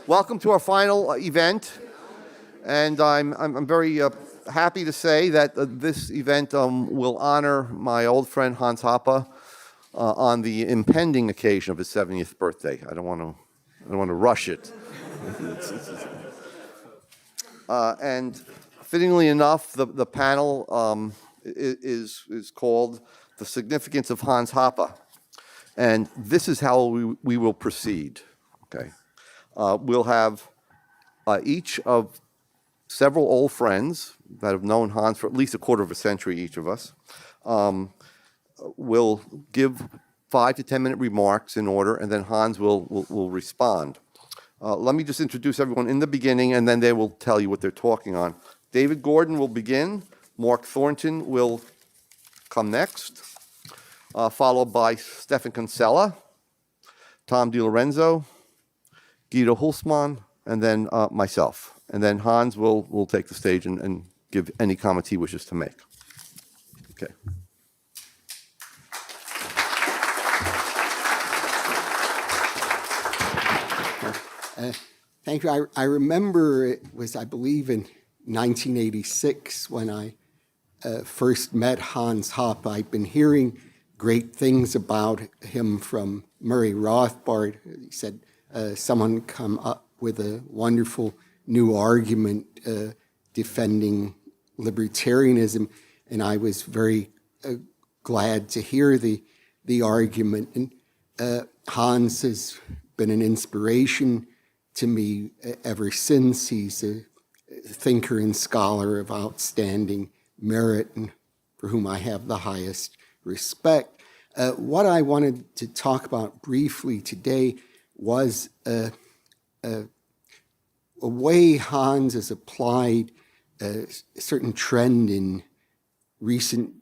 Welcome to our final event, and I'm very happy to say that this event will honor my old friend Hans Hoppe on the impending occasion of his 70th birthday. I don't want to rush it. And fittingly enough, the panel is called "The Significance of Hans Hoppe," and this is how we will proceed. Okay. We'll have each of several old friends that have known Hans for at least a quarter of a century, each of us, will give 5 to 10 minute remarks in order, and then Hans will respond. Let me just introduce everyone in the beginning, and then they will tell you what they're talking on. David Gordon will begin. Mark Thornton will come next, followed by Stefan Kinsella, Tom DiLorenzo, Guido Hulsmann, and then myself. And then Hans will take the stage and give any comments he wishes to make. Okay. Thank you. I remember it was, I believe, in 1986 when I first met Hans Hoppe. I'd been hearing great things about him from Murray Rothbard. He said, someone come up with a wonderful new argument defending libertarianism, and I was very glad to hear the argument. And Hans has been an inspiration to me ever since. He's a thinker and scholar of outstanding merit, and for whom I have the highest respect. What I wanted to talk about briefly today was a way Hans has applied a certain trend in recent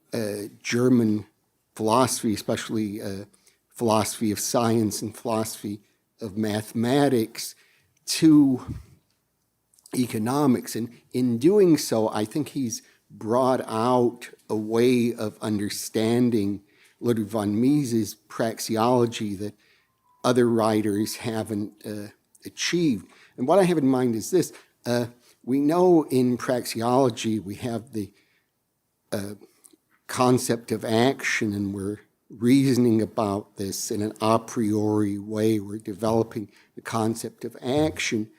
German philosophy, especially philosophy of science and philosophy of mathematics, to economics. And in doing so, I think he's brought out a way of understanding Ludwig von Mises' praxeology that other writers haven't achieved. And what I have in mind is this. We know in praxeology we have the concept of action, and we're reasoning about this in an a priori way. We're developing the concept of action.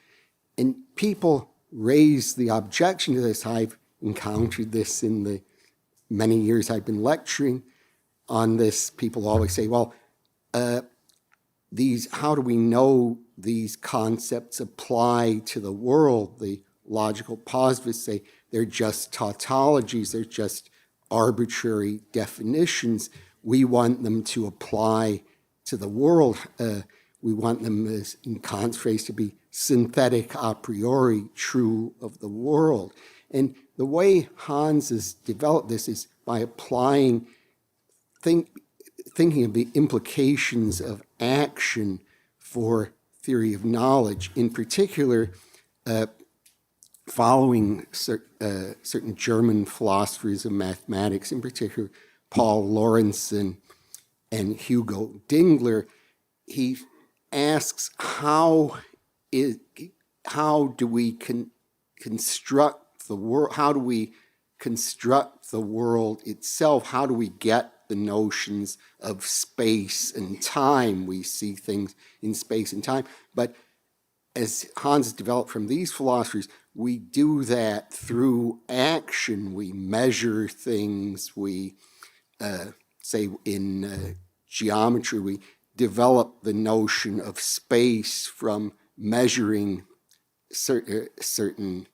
And people raise the objection to this. I've encountered this in the many years I've been lecturing on this. People always say, well, how do we know these concepts apply to the world? The logical positivists say they're just tautologies, they're just arbitrary definitions. We want them to apply to the world. We want them, as in Kant's phrase, to be synthetic a priori, true of the world. And the way Hans has developed this is by applying, thinking of the implications of action for theory of knowledge, in particular, following certain German philosophers of mathematics, in particular Paul Lorentzen and Hugo Dingler. He asks, how do we construct the world? How do we construct the world itself? How do we get the notions of space and time? We see things in space and time, but as Hans has developed from these philosophers, we do that through action. We measure things. We say in geometry, we develop the notion of space from measuring certain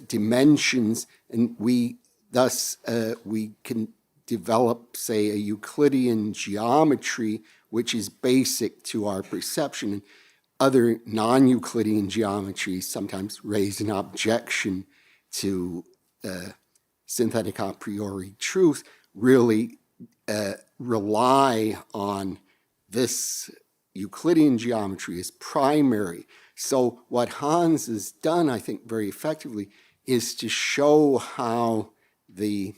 dimensions, and we can develop, say, a Euclidean geometry, which is basic to our perception. And other non-Euclidean geometries sometimes raise an objection to synthetic a priori truth, really rely on this Euclidean geometry as primary. So what Hans has done, I think, very effectively, is to show how the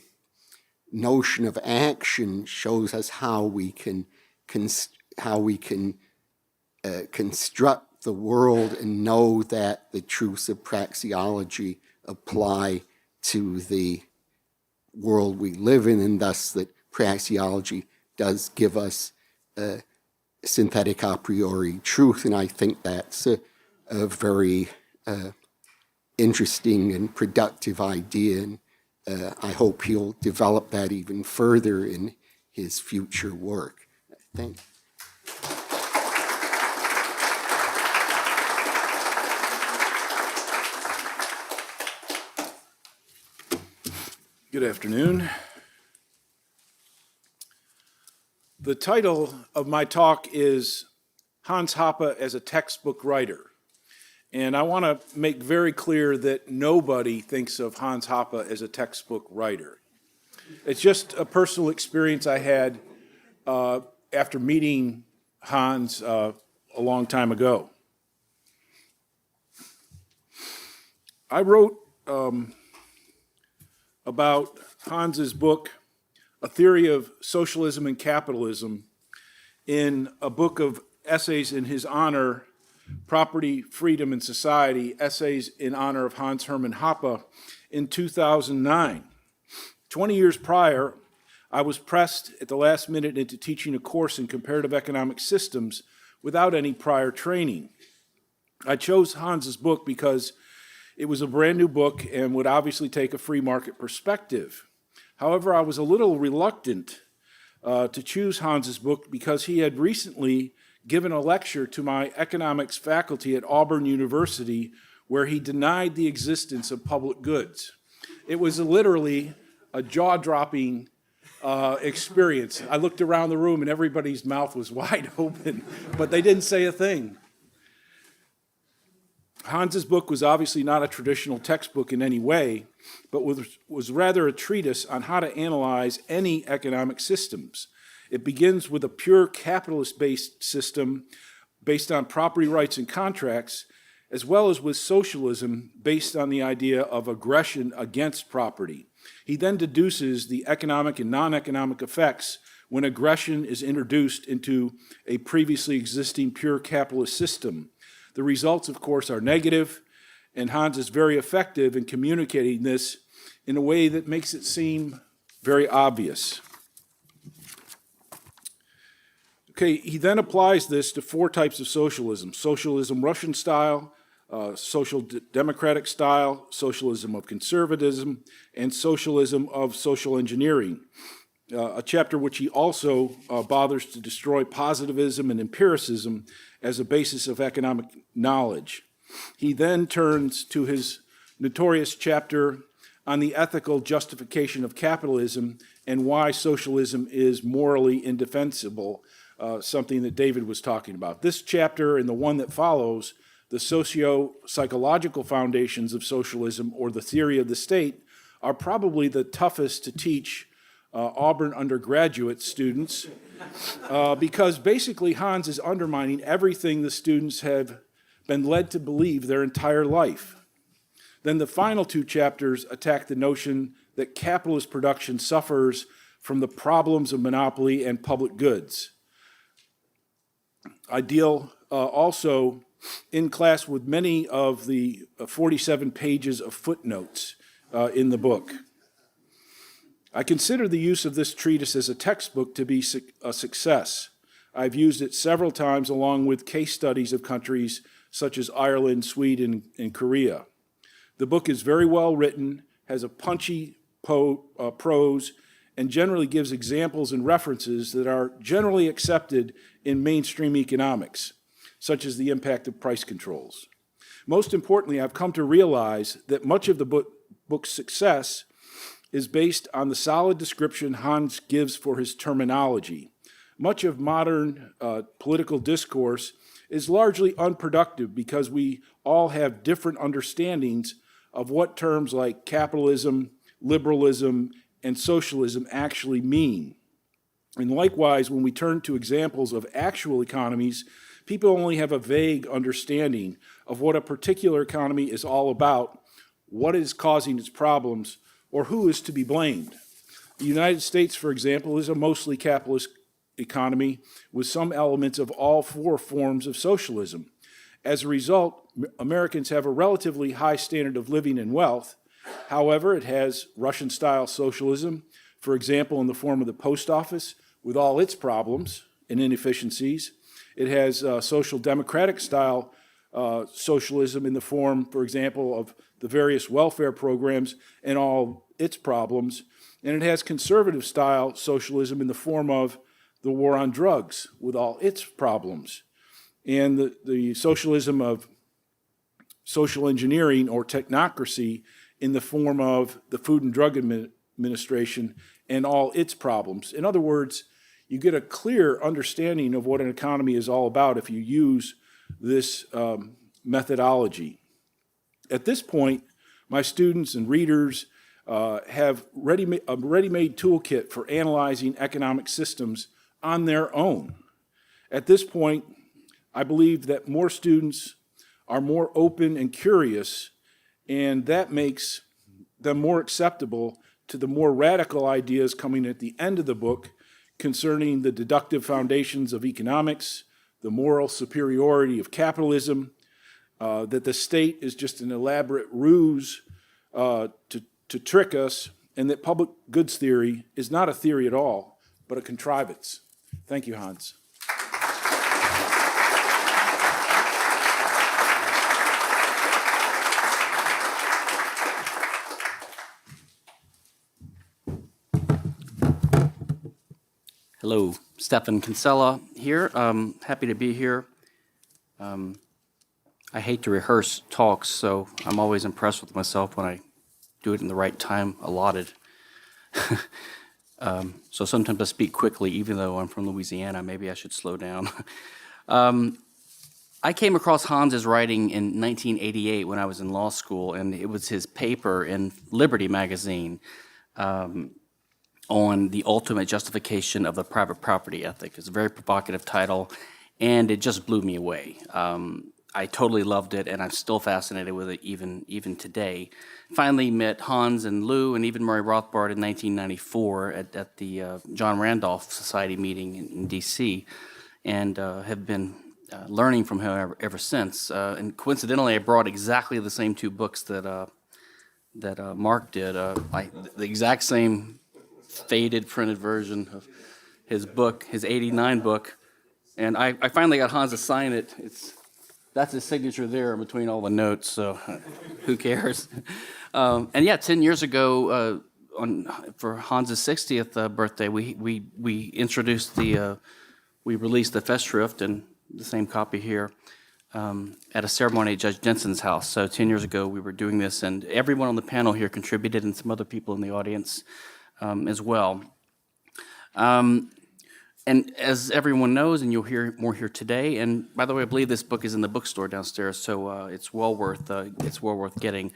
notion of action shows us how we can construct the world and know that the truths of praxeology apply to the world we live in, and thus that praxeology does give us synthetic a priori truth. And I think that's a very interesting and productive idea, and I hope he'll develop that even further in his future work. Thank you. Good afternoon. The title of my talk is Hans Hoppe as a Textbook Writer. And I want to make very clear that nobody thinks of Hans Hoppe as a textbook writer. It's just a personal experience I had after meeting Hans a long time ago. I wrote about Hans's book, A Theory of Socialism and Capitalism, in a book of essays in his honor, Property, Freedom, and Society, Essays in Honor of Hans Hermann Hoppe, in 2009. 20 years prior, I was pressed at the last minute into teaching a course in comparative economic systems without any prior training. I chose Hans's book because it was a brand new book and would obviously take a free market perspective. However, I was a little reluctant to choose Hans's book because he had recently given a lecture to my economics faculty at Auburn University where he denied the existence of public goods. It was literally a jaw-dropping experience. I looked around the room and everybody's mouth was wide open, but they didn't say a thing. Hans's book was obviously not a traditional textbook in any way, but was rather a treatise on how to analyze any economic systems. It begins with a pure capitalist-based system based on property rights and contracts, as well as with socialism based on the idea of aggression against property. He then deduces the economic and non-economic effects when aggression is introduced into a previously existing pure capitalist system. The results, of course, are negative, and Hans is very effective in communicating this in a way that makes it seem very obvious. Okay, he then applies this to four types of socialism: socialism Russian style, social democratic style, socialism of conservatism, and socialism of social engineering, a chapter which he also bothers to destroy positivism and empiricism as a basis of economic knowledge. He then turns to his notorious chapter on the ethical justification of capitalism and why socialism is morally indefensible, something that David was talking about. This chapter and the one that follows, the socio-psychological foundations of socialism or the theory of the state, are probably the toughest to teach Auburn undergraduate students because basically Hans is undermining everything the students have been led to believe their entire life. Then the final two chapters attack the notion that capitalist production suffers from the problems of monopoly and public goods. I deal also in class with many of the 47 pages of footnotes in the book. I consider the use of this treatise as a textbook to be a success. I've used it several times along with case studies of countries such as Ireland, Sweden, and Korea. The book is very well written, has a punchy prose, and generally gives examples and references that are generally accepted in mainstream economics, such as the impact of price controls. Most importantly, I've come to realize that much of the book's success is based on the solid description Hans gives for his terminology. Much of modern political discourse is largely unproductive because we all have different understandings of what terms like capitalism, liberalism, and socialism actually mean. And likewise, when we turn to examples of actual economies, people only have a vague understanding of what a particular economy is all about, what is causing its problems, or who is to be blamed. The United States, for example, is a mostly capitalist economy with some elements of all four forms of socialism. As a result, Americans have a relatively high standard of living and wealth. However, it has Russian-style socialism, for example, in the form of the post office, with all its problems and inefficiencies. It has social democratic-style socialism in the form, for example, of the various welfare programs and all its problems. And it has conservative-style socialism in the form of the war on drugs, with all its problems. And the socialism of social engineering or technocracy in the form of the Food and Drug Administration and all its problems. In other words, you get a clear understanding of what an economy is all about if you use this methodology. At this point, my students and readers have a ready-made toolkit for analyzing economic systems on their own. At this point, I believe that more students are more open and curious, and that makes them more acceptable to the more radical ideas coming at the end of the book concerning the deductive foundations of economics, the moral superiority of capitalism, that the state is just an elaborate ruse to trick us, and that public goods theory is not a theory at all, but a contrivance. Thank you, Hans. Hello, Stefan Kinsella here. Happy to be here. I hate to rehearse talks, so I'm always impressed with myself when I do it in the right time allotted. So sometimes I speak quickly, even though I'm from Louisiana. Maybe I should slow down. I came across Hans's writing in 1988 when I was in law school, and it was his paper in Liberty magazine on the ultimate justification of the private property ethic. It's a very provocative title, and it just blew me away. I totally loved it, and I'm still fascinated with it even today. Finally met Hans and Lou and even Murray Rothbard in 1994 at the John Randolph Society meeting in D.C., and have been learning from him ever since. And coincidentally, I brought exactly the same two books that Mark did, the exact same faded printed version of his book, his '89 book, and I finally got Hans to sign it. That's his signature there in between all the notes, so who cares? And yeah, 10 years ago, for Hans's 60th birthday, we introduced we released the Festschrift, and the same copy here, at a ceremony at Judge Denson's house. So 10 years ago, we were doing this, and everyone on the panel here contributed, and some other people in the audience as well. And as everyone knows, and you'll hear more here today, and by the way, I believe this book is in the bookstore downstairs, so it's well worth getting.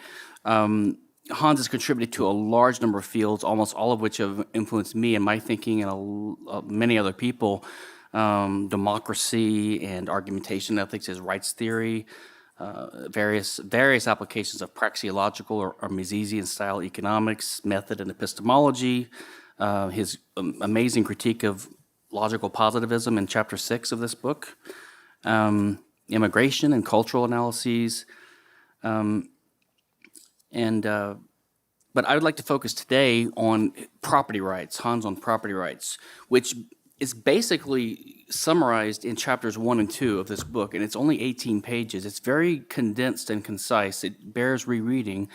Hans has contributed to a large number of fields, almost all of which have influenced me and my thinking and many other people. Democracy and argumentation ethics, his rights theory, various applications of praxeological or Misesian style economics, method and epistemology, his amazing critique of logical positivism in chapter 6 of this book, immigration and cultural analyses, but I would like to focus today on property rights, Hans on property rights, which is basically summarized in chapters 1 and 2 of this book, and it's only 18 pages. It's very condensed and concise. It bears rereading,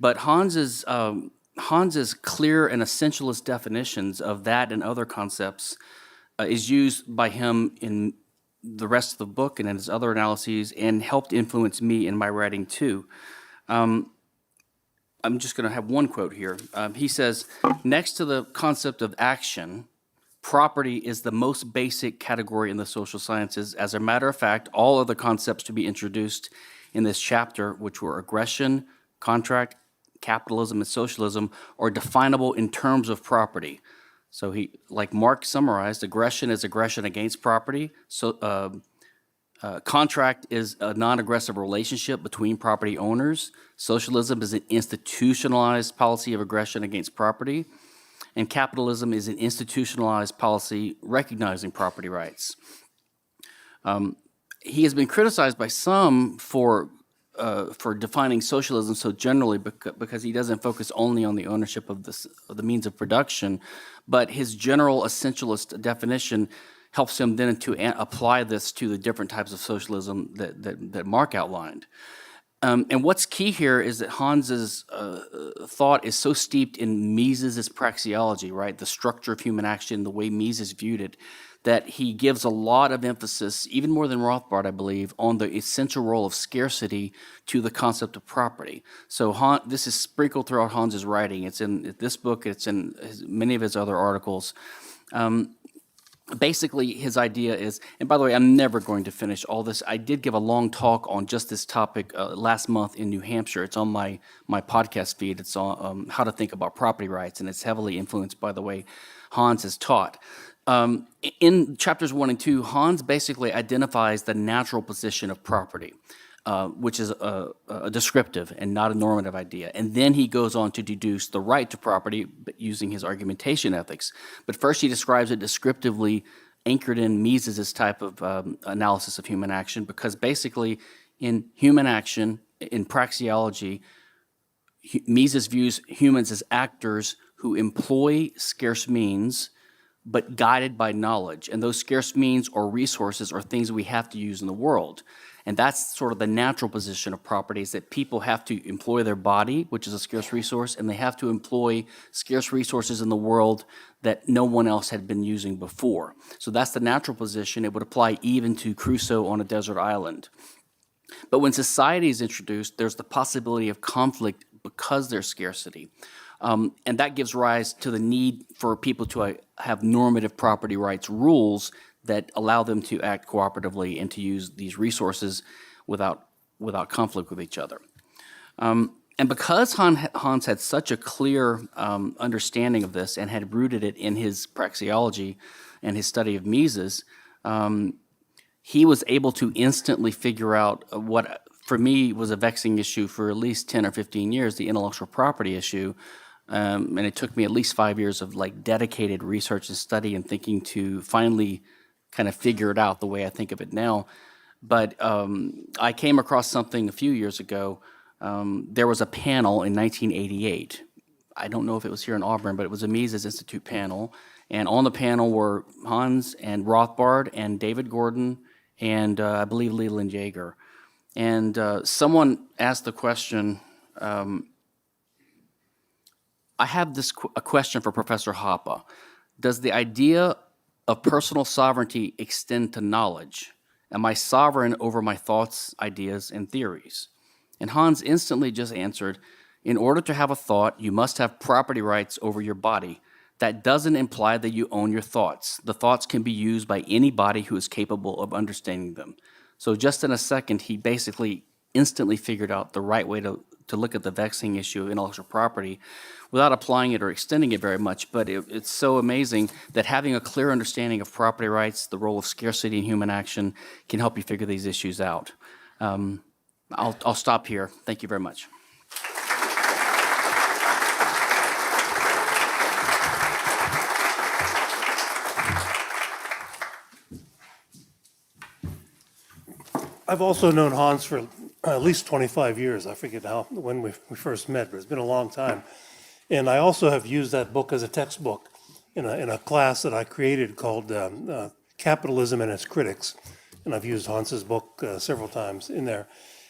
but Hans's clear and essentialist definitions of that and other concepts is used by him in the rest of the book and in his other analyses, and helped influence me in my writing too. I'm just going to have one quote here. He says, next to the concept of action, property is the most basic category in the social sciences. As a matter of fact, all other concepts to be introduced in this chapter, which were aggression, contract, capitalism, and socialism, are definable in terms of property. So he, like Mark summarized, aggression is aggression against property. So contract is a non-aggressive relationship between property owners. Socialism is an institutionalized policy of aggression against property. And capitalism is an institutionalized policy recognizing property rights. he has been criticized by some for defining socialism so generally because he doesn't focus only on the ownership of the means of production, but his general essentialist definition helps him then to apply this to the different types of socialism that Mark outlined. And what's key here is that Hans's thought is so steeped in Mises's praxeology, right? The structure of human action, the way Mises viewed it, that he gives a lot of emphasis, even more than Rothbard, I believe, on the essential role of scarcity to the concept of property. So this is sprinkled throughout Hans's writing. It's in this book. It's in many of his other articles. Basically, his idea is, and by the way, I'm never going to finish all this. I did give a long talk on just this topic last month in New Hampshire. It's on my podcast feed. It's on how to think about property rights, and it's heavily influenced by the way Hans is taught. In chapters 1 and 2, Hans basically identifies the natural position of property, which is a descriptive and not a normative idea. And then he goes on to deduce the right to property using his argumentation ethics. But first he describes it descriptively, anchored in Mises's type of analysis of human action, because basically in human action, in praxeology, Mises views humans as actors who employ scarce means but guided by knowledge. And those scarce means or resources are things we have to use in the world. And that's sort of the natural position of property, is that people have to employ their body, which is a scarce resource, and they have to employ scarce resources in the world that no one else had been using before. So that's the natural position. It would apply even to Crusoe on a desert island. But when society is introduced, there's the possibility of conflict because there's scarcity. And that gives rise to the need for people to have normative property rights rules that allow them to act cooperatively and to use these resources without conflict with each other. And because Hans had such a clear understanding of this and had rooted it in his praxeology and his study of Mises, he was able to instantly figure out what, for me, was a vexing issue for at least 10 or 15 years, the intellectual property issue. And it took me at least 5 years of dedicated research and study and thinking to finally kind of figure it out the way I think of it now. But I came across something a few years ago. There was a panel in 1988. I don't know if it was here in Auburn, but it was a Mises Institute panel. And on the panel were Hans and Rothbard and David Gordon and I believe Leland Jaeger. And someone asked the question, I have a question for Professor Hoppe. Does the idea of personal sovereignty extend to knowledge? Am I sovereign over my thoughts, ideas, and theories? And Hans instantly just answered, in order to have a thought, you must have property rights over your body. That doesn't imply that you own your thoughts. The thoughts can be used by anybody who is capable of understanding them. So just in a second, he basically instantly figured out the right way to look at the vexing issue of intellectual property without applying it or extending it very much. But it's so amazing that having a clear understanding of property rights, the role of scarcity in human action, can help you figure these issues out. I'll stop here. Thank you very much. I've also known Hans for at least 25 years. I forget when we first met, but it's been a long time. And I also have used that book as a textbook in a class that I created called Capitalism and Its Critics. And I've used Hans's book several times in there.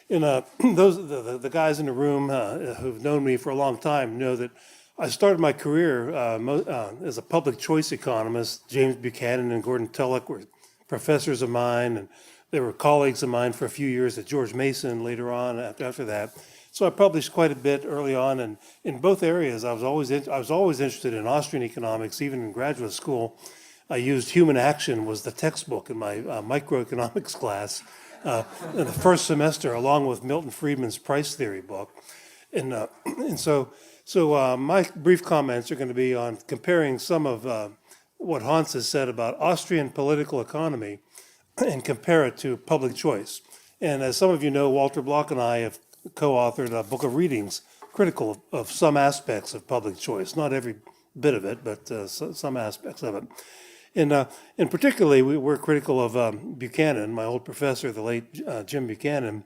And the guys in the room who've known me for a long time know that I started my career as a public choice economist. James Buchanan and Gordon Tullock were professors of mine, and they were colleagues of mine for a few years at George Mason later on after that. So I published quite a bit early on, and in both areas I was always interested in Austrian economics. Even in graduate school, I used Human Action was the textbook in my microeconomics class in the first semester, along with Milton Friedman's price theory book. And so my brief comments are going to be on comparing some of what Hans has said about Austrian political economy and compare it to public choice. And as some of you know, Walter Block and I have co-authored a book of readings critical of some aspects of public choice, not every bit of it, but some aspects of it. And particularly, we're critical of Buchanan, my old professor, the late Jim Buchanan.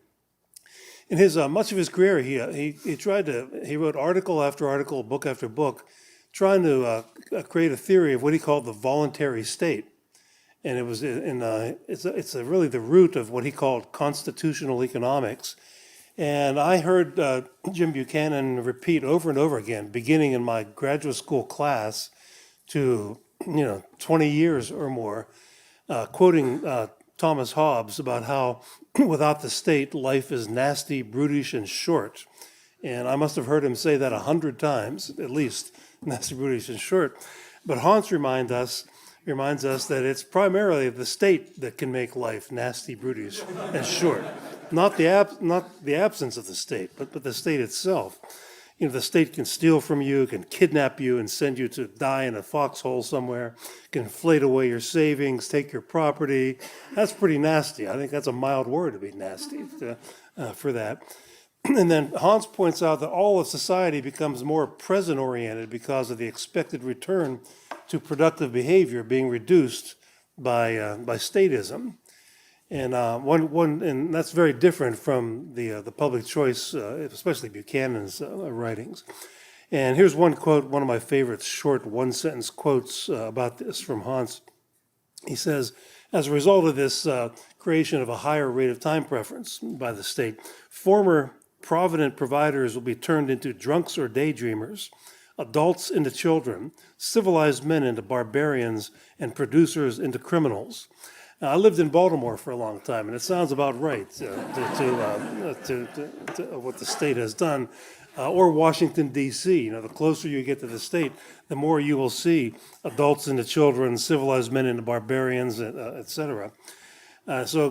In his much of his career, he wrote article after article, book after book, trying to create a theory of what he called the voluntary state, and it was it's really the root of what he called constitutional economics. And I heard Jim Buchanan repeat over and over again, beginning in my graduate school class to 20 years or more, quoting Thomas Hobbes about how without the state, life is nasty, brutish, and short. And I must have heard him say that 100 times, at least, nasty, brutish, and short. But Hans reminds us that it's primarily the state that can make life nasty, brutish, and short. Not the absence of the state, but the state itself. The state can steal from you, can kidnap you and send you to die in a foxhole somewhere, can inflate away your savings, take your property. That's pretty nasty. I think that's a mild word to be nasty for that. And then Hans points out that all of society becomes more present-oriented because of the expected return to productive behavior being reduced by statism. And and that's very different from the public choice, especially Buchanan's writings. And here's one quote, one of my favorite short one-sentence quotes about this from Hans. He says, as a result of this creation of a higher rate of time preference by the state, former provident providers will be turned into drunks or daydreamers, adults into children, civilized men into barbarians, and producers into criminals. Now, I lived in Baltimore for a long time, and it sounds about right to what the state has done, or Washington, D.C. The closer you get to the state, the more you will see adults into children, civilized men into barbarians, et cetera. So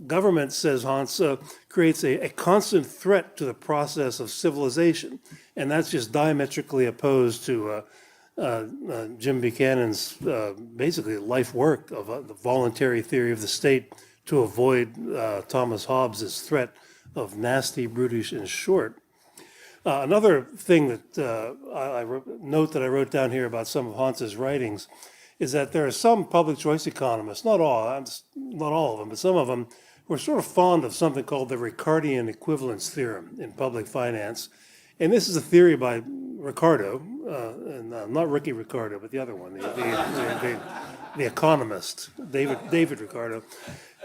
government, says Hans, creates a constant threat to the process of civilization, and that's just diametrically opposed to Jim Buchanan's basically life work of the voluntary theory of the state to avoid Thomas Hobbes's threat of nasty, brutish, and short. Another thing that note that I wrote down here about some of Hans's writings is that there are some public choice economists, not all of them, but some of them, who are sort of fond of something called the Ricardian equivalence theorem in public finance. And this is a theory by Ricardo, and not Ricky Ricardo, but the other one, the economist, David Ricardo.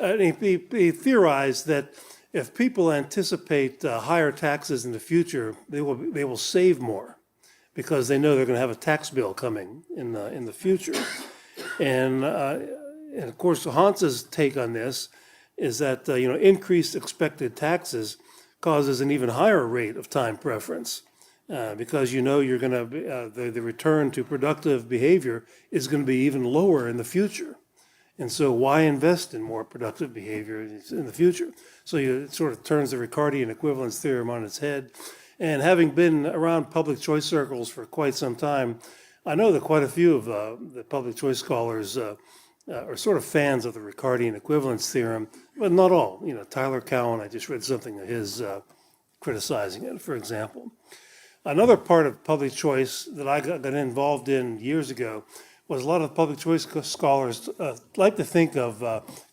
He theorized that if people anticipate higher taxes in the future, they will save more because they know they're going to have a tax bill coming in the future. And of course, Hans's take on this is that increased expected taxes causes an even higher rate of time preference because you're going to the return to productive behavior is going to be even lower in the future. And so why invest in more productive behavior in the future? So it sort of turns the Ricardian equivalence theorem on its head. And having been around public choice circles for quite some time, I know that quite a few of the public choice scholars are sort of fans of the Ricardian equivalence theorem, but not all. Tyler Cowen, I just read something of his criticizing it, for example. Another part of public choice that I got involved in years ago was a lot of public choice scholars like to think of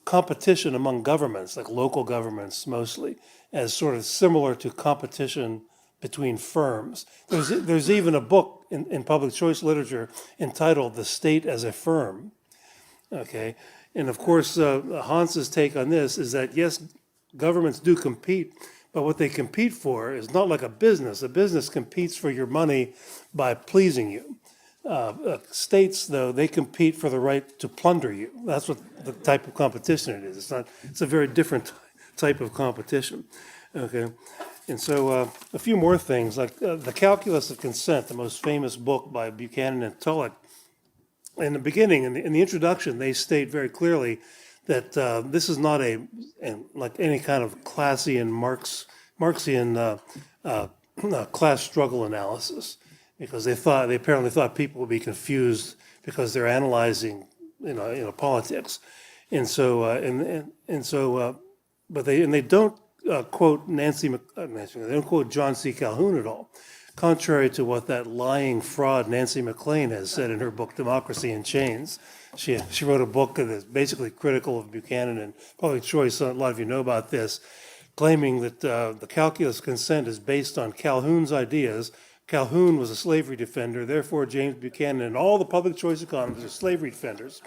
competition among governments, like local governments mostly, as sort of similar to competition between firms. There's even a book in public choice literature entitled "The State as a Firm." Okay, and of course Hans's take on this is that yes, governments do compete, but what they compete for is not like a business. A business competes for your money by pleasing you. States, though, they compete for the right to plunder you. That's what the type of competition it is. It's a very different type of competition. Okay, and so a few more things, like The Calculus of Consent, the most famous book by Buchanan and Tulloch. In the beginning, in the introduction, they state very clearly that this is not like any kind of Classian Marxian class struggle analysis, because they apparently thought people would be confused because they're analyzing politics, and so but they don't quote they don't quote John C. Calhoun at all, contrary to what that lying fraud Nancy MacLean has said in her book Democracy in Chains. She wrote a book that's basically critical of Buchanan and public choice. A lot of you know about this, claiming that the calculus of consent is based on Calhoun's ideas. Calhoun was a slavery defender, therefore James Buchanan and all the public choice economists are slavery defenders.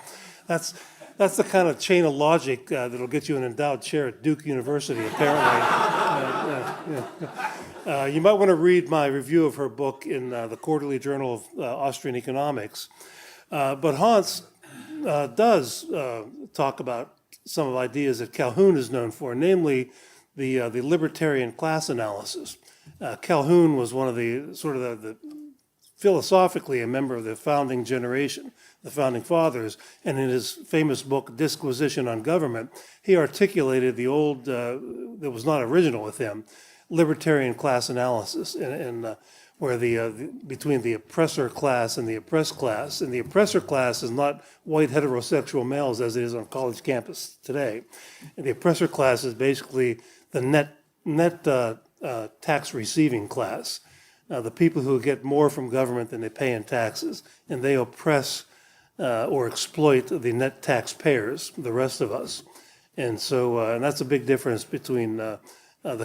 That's the kind of chain of logic that'll get you an endowed chair at Duke University, apparently. You might want to read my review of her book in the Quarterly Journal of Austrian Economics. But Hans does talk about some of the ideas that Calhoun is known for, namely the libertarian class analysis. Calhoun was one of the philosophically a member of the founding generation, the founding fathers, and in his famous book, Disquisition on Government, he articulated the old, that was not original with him, libertarian class analysis, and where between the oppressor class and the oppressed class, and the oppressor class is not white heterosexual males as it is on college campus today. And the oppressor class is basically the net tax receiving class, the people who get more from government than they pay in taxes, and they oppress or exploit the net taxpayers, the rest of us. And so, and that's a big difference between the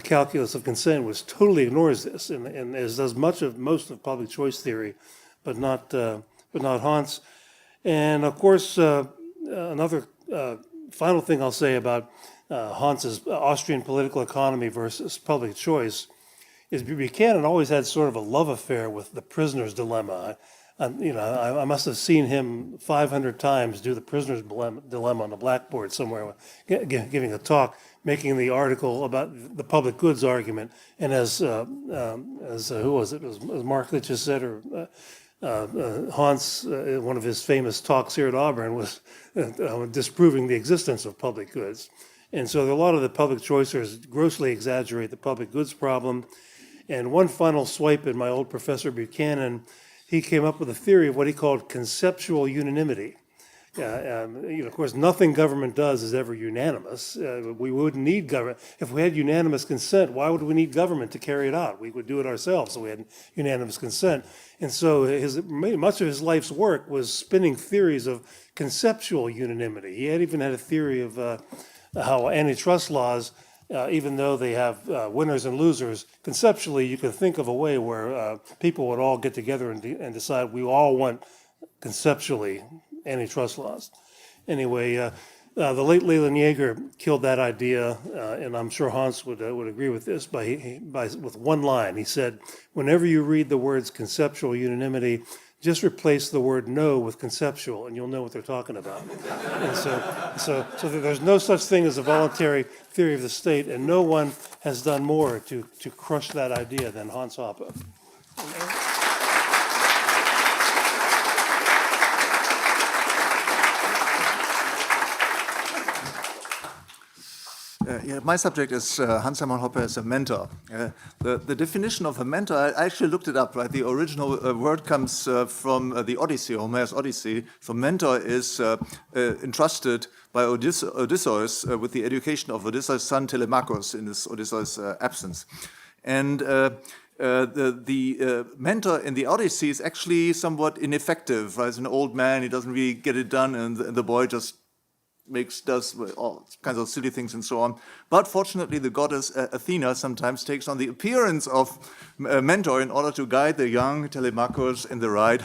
calculus of consent, which totally ignores this, and does most of public choice theory, but not Hans. And of course, another final thing I'll say about Hans's Austrian political economy versus public choice is Buchanan always had sort of a love affair with the prisoner's dilemma. I must have seen him 500 times do the prisoner's dilemma on the blackboard somewhere, giving a talk, making the article about the public goods argument. And as who was it? It was Mark that just said, or Hans, one of his famous talks here at Auburn was disproving the existence of public goods. And so a lot of the public choicers grossly exaggerate the public goods problem. And one final swipe at my old Professor Buchanan, he came up with a theory of what he called conceptual unanimity. Of course, nothing government does is ever unanimous. We wouldn't need government. If we had unanimous consent, why would we need government to carry it out? We would do it ourselves, so we had unanimous consent. And so much of his life's work was spinning theories of conceptual unanimity. He had even had a theory of how antitrust laws, even though they have winners and losers, conceptually you can think of a way where people would all get together and decide we all want conceptually antitrust laws. Anyway, the late Leland Yeager killed that idea, and I'm sure Hans would agree with this with one line. He said, whenever you read the words conceptual unanimity, just replace the word no with conceptual, and you'll know what they're talking about. And so there's no such thing as a voluntary theory of the state, and no one has done more to crush that idea than Hans Hoppe. My subject is Hans Hermann Hoppe as a mentor. The definition of a mentor, I actually looked it up, right? The original word comes from the Odyssey, Homer's Odyssey. So mentor is entrusted by Odysseus with the education of Odysseus' son Telemachus in his Odysseus' absence. And the mentor in the Odyssey is actually somewhat ineffective, right? He's an old man, he doesn't really get it done, and the boy just does all kinds of silly things and so on. But fortunately, the goddess Athena sometimes takes on the appearance of a mentor in order to guide the young Telemachus in the right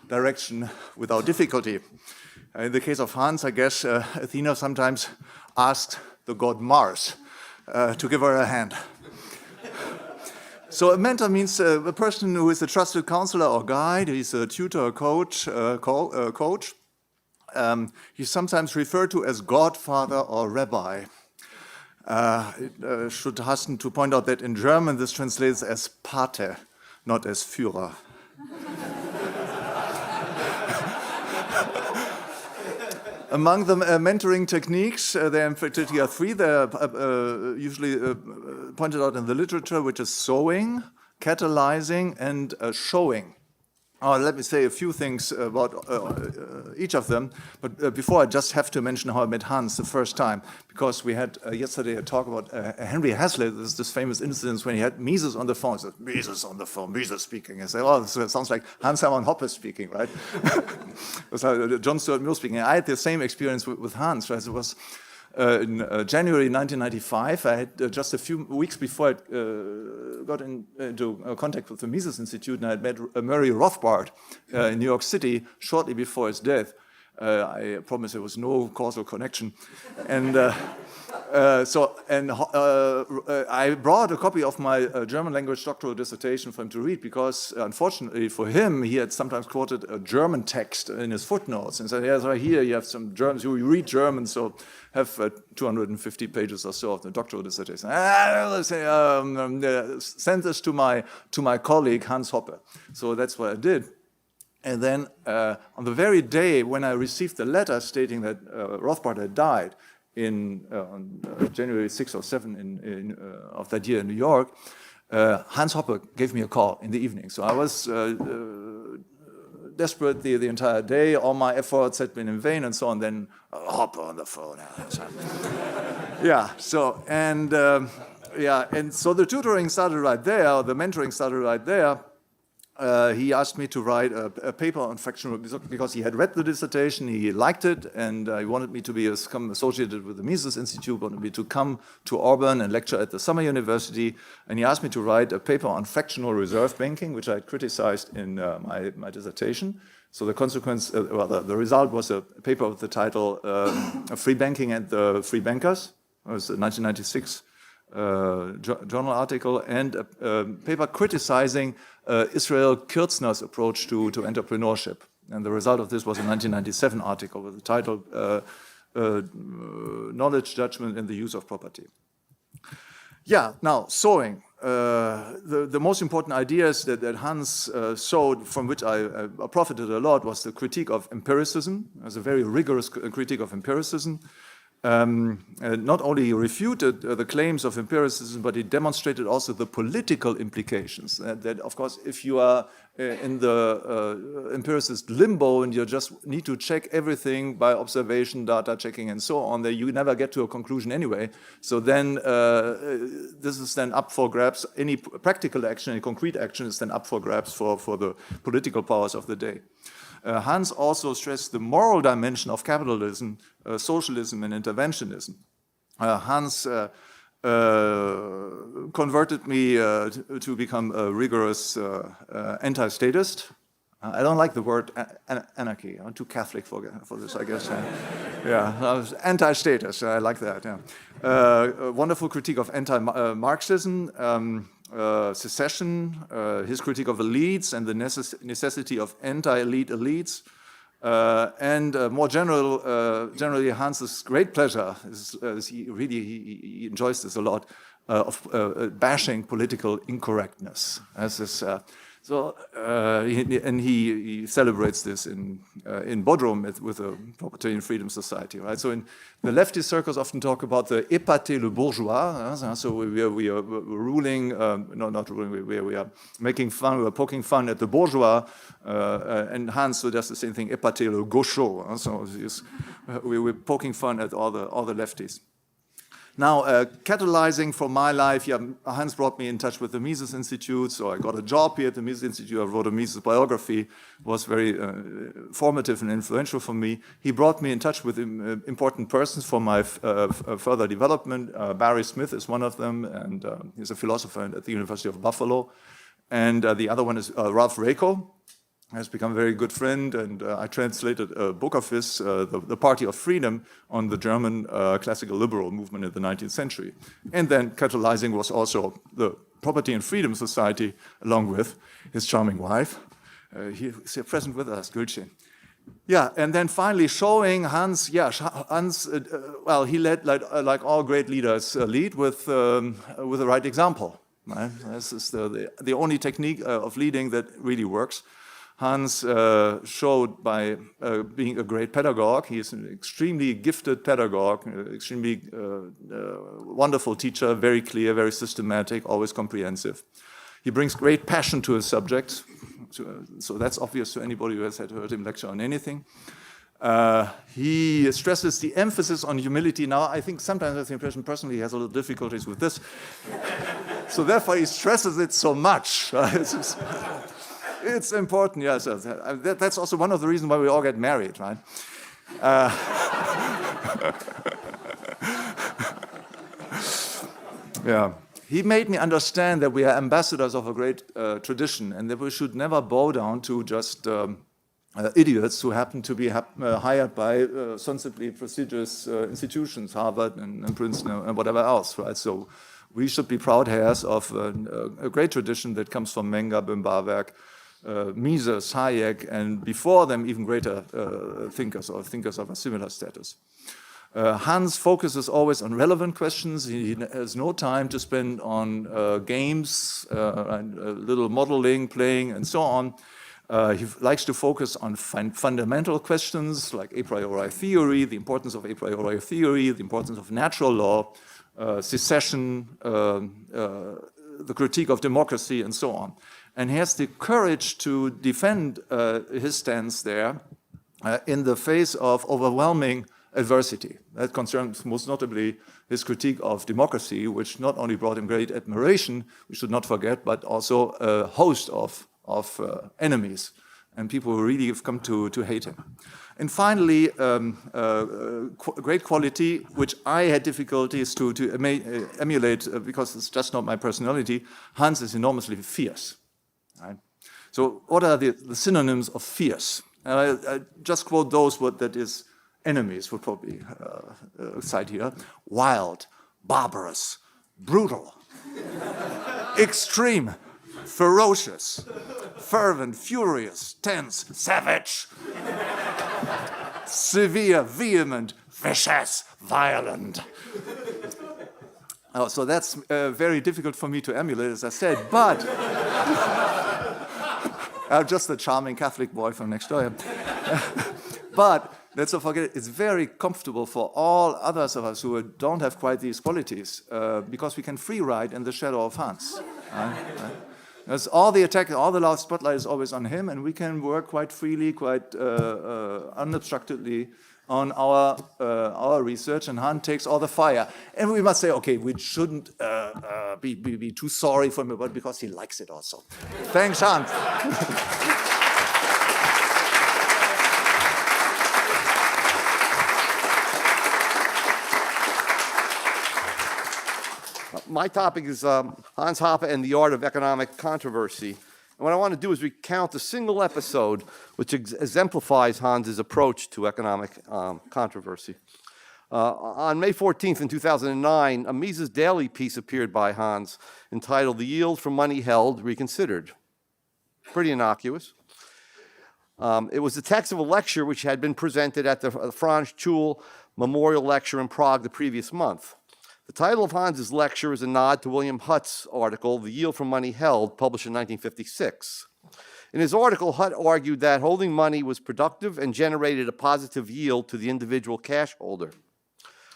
direction without difficulty. In the case of Hans, I guess Athena sometimes asked the god Mars to give her a hand. So a mentor means a person who is a trusted counselor or guide. He's a tutor, a coach, coach. He's sometimes referred to as godfather or rabbi. Should hasten to point out that in German this translates as Pate, not as Führer. Among the mentoring techniques, there in particular three. They're usually pointed out in the literature, which is sowing, catalyzing, and showing. Let me say a few things about each of them, but before I just have to mention how I met Hans the first time, because we had yesterday a talk about Henry Hazlitt. There's this famous incident when he had Mises on the phone. He said, Mises on the phone, Mises speaking. I said, oh, this sounds like Hermann Hoppe speaking, right? It was John Stuart Mill speaking. I had the same experience with Hans, right? It was in January 1995, I had just a few weeks before I got into contact with the Mises Institute, and I had met Murray Rothbard in New York City shortly before his death. I promise there was no causal connection. And I brought a copy of my German language doctoral dissertation for him to read because, unfortunately for him, he had sometimes quoted a German text in his footnotes and said, yes, right here you have some Germans, you read German, so have 250 pages or so of the doctoral dissertation. Send this to my colleague, Hans Hoppe. So that's what I did. And then on the very day when I received the letter stating that Rothbard had died on January 6 or 7 of that year in New York, Hans Hoppe gave me a call in the evening. So I was desperate the entire day. All my efforts had been in vain and so on. Then Hoppe on the phone. And so the tutoring started right there. The mentoring started right there. He asked me to write a paper on fractional because he had read the dissertation, he liked it, and he wanted me to become associated with the Mises Institute, wanted me to come to Auburn and lecture at the Summer University, and he asked me to write a paper on fractional reserve banking, which I had criticized in my dissertation. So the consequence, the result was a paper with the title Free Banking and the Free Bankers. It was a 1996 journal article, and a paper criticizing Israel Kirzner's approach to entrepreneurship. And the result of this was a 1997 article with the title Knowledge, Judgment, and the Use of Property. Yeah, now, sowing. The most important ideas that Hans sowed, from which I profited a lot, was the critique of empiricism. It was a very rigorous critique of empiricism. Not only refuted the claims of empiricism, but he demonstrated also the political implications. That, of course, if you are in the empiricist limbo and you just need to check everything by observation, data checking, and so on, that you never get to a conclusion anyway. So then this is then up for grabs. Any practical action, any concrete action is then up for grabs for the political powers of the day. Hans also stressed the moral dimension of capitalism, socialism, and interventionism. Hans converted me to become a rigorous anti-statist. I don't like the word anarchy. I'm too Catholic for this, I guess. Yeah, anti-statist. I like that. Yeah. A wonderful critique of anti-Marxism. Secession, his critique of elites and the necessity of anti-elite elites, and more generally Hans's great pleasure, he enjoys this a lot, of bashing political incorrectness. He celebrates this in Bodrum with the Property and Freedom Society, right? So in the leftist circles often talk about the épater le bourgeois. So we are ruling, not ruling. We are making fun. We are poking fun at the bourgeois, and Hans does the same thing, épater le gaucho. So we're poking fun at all the lefties. Now, catalyzing for my life, Hans brought me in touch with the Mises Institute, so I got a job here at the Mises Institute. I wrote a Mises biography, was very formative and influential for me. He brought me in touch with important persons for my further development. Barry Smith is one of them, and he's a philosopher at the University of Buffalo. And the other one is Ralph Raico, has become a very good friend, and I translated a book of his, The Party of Freedom, on the German classical liberal movement in the 19th century. And then catalyzing was also the Property and Freedom Society, along with his charming wife. He's here present with us, Gülçin. Yeah, and then finally showing Hans, he led, like all great leaders lead, with the right example. Right? This is the only technique of leading that really works. Hans showed by being a great pedagogue. He is an extremely gifted pedagogue, extremely wonderful teacher, very clear, very systematic, always comprehensive. He brings great passion to his subjects, so that's obvious to anybody who has heard him lecture on anything. He stresses the emphasis on humility. Now, I think sometimes I have the impression personally he has a little difficulties with this. So therefore he stresses it so much. It's important, yes. That's also one of the reasons why we all get married, right? Yeah. He made me understand that we are ambassadors of a great tradition and that we should never bow down to just idiots who happen to be hired by sensibly prestigious institutions, Harvard and Princeton and whatever else, right? So we should be proud heirs of a great tradition that comes from Menger, Böhm-Bawerk, Mises, Hayek, and before them even greater thinkers or thinkers of a similar status. Hans focuses always on relevant questions. He has no time to spend on games, and little modeling, playing, and so on. He likes to focus on fundamental questions like a priori theory, the importance of a priori theory, the importance of natural law, secession, the critique of democracy, and so on. And he has the courage to defend his stance there in the face of overwhelming adversity. That concerns most notably his critique of democracy, which not only brought him great admiration, we should not forget, but also a host of enemies and people who really have come to hate him. And finally, great quality, which I had difficulties to emulate because it's just not my personality. Hans is enormously fierce. Right? So what are the synonyms of fierce? I just quote those that his enemies would probably cite here. Wild, barbarous, brutal, extreme, ferocious, fervent, furious, tense, savage, severe, vehement, vicious, violent. So that's very difficult for me to emulate, as I said, but I'm just a charming Catholic boy from next door. But let's not forget, it's very comfortable for all others of us who don't have quite these qualities, because we can free ride in the shadow of Hans. Right? There's all the attack, all the last spotlight is always on him, and we can work quite freely, quite unobstructedly on our research, and Hans takes all the fire. And we must say, okay, we shouldn't be too sorry for him, but because he likes it also. Thanks, Hans. My topic is Hans Hoppe and the art of economic controversy. And what I want to do is recount a single episode which exemplifies Hans's approach to economic controversy. On May 14th in 2009, a Mises Daily piece appeared by Hans entitled "The Yield from Money Held Reconsidered." Pretty innocuous. It was the text of a lecture which had been presented at the Franz Schul Memorial Lecture in Prague the previous month. The title of Hans's lecture is a nod to William Hutt's article, "The Yield from Money Held," published in 1956. In his article, Hutt argued that holding money was productive and generated a positive yield to the individual cash holder.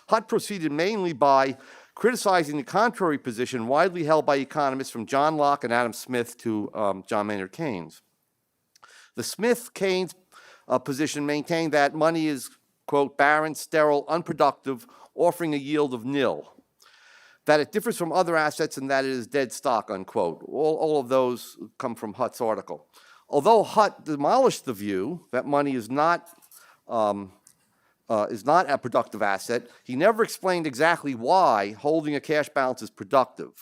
Hutt proceeded mainly by criticizing the contrary position widely held by economists from John Locke and Adam Smith to John Maynard Keynes. The Smith-Keynes position maintained that money is, quote, barren, sterile, unproductive, offering a yield of nil. That it differs from other assets and that it is dead stock, unquote. All of those come from Hutt's article. Although Hutt demolished the view that money is not a productive asset, he never explained exactly why holding a cash balance is productive.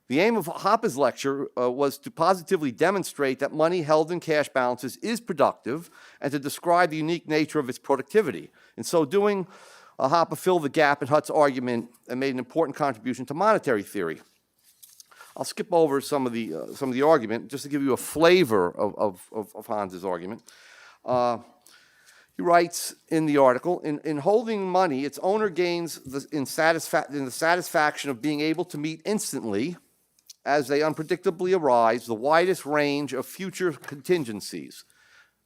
The aim of Hoppe's lecture was to positively demonstrate that money held in cash balances is productive and to describe the unique nature of its productivity. In so doing, Hoppe filled the gap in Hutt's argument and made an important contribution to monetary theory. I'll skip over some of the argument just to give you a flavor of Hans's argument. He writes in the article, in holding money, its owner gains in the satisfaction of being able to meet instantly, as they unpredictably arise, the widest range of future contingencies.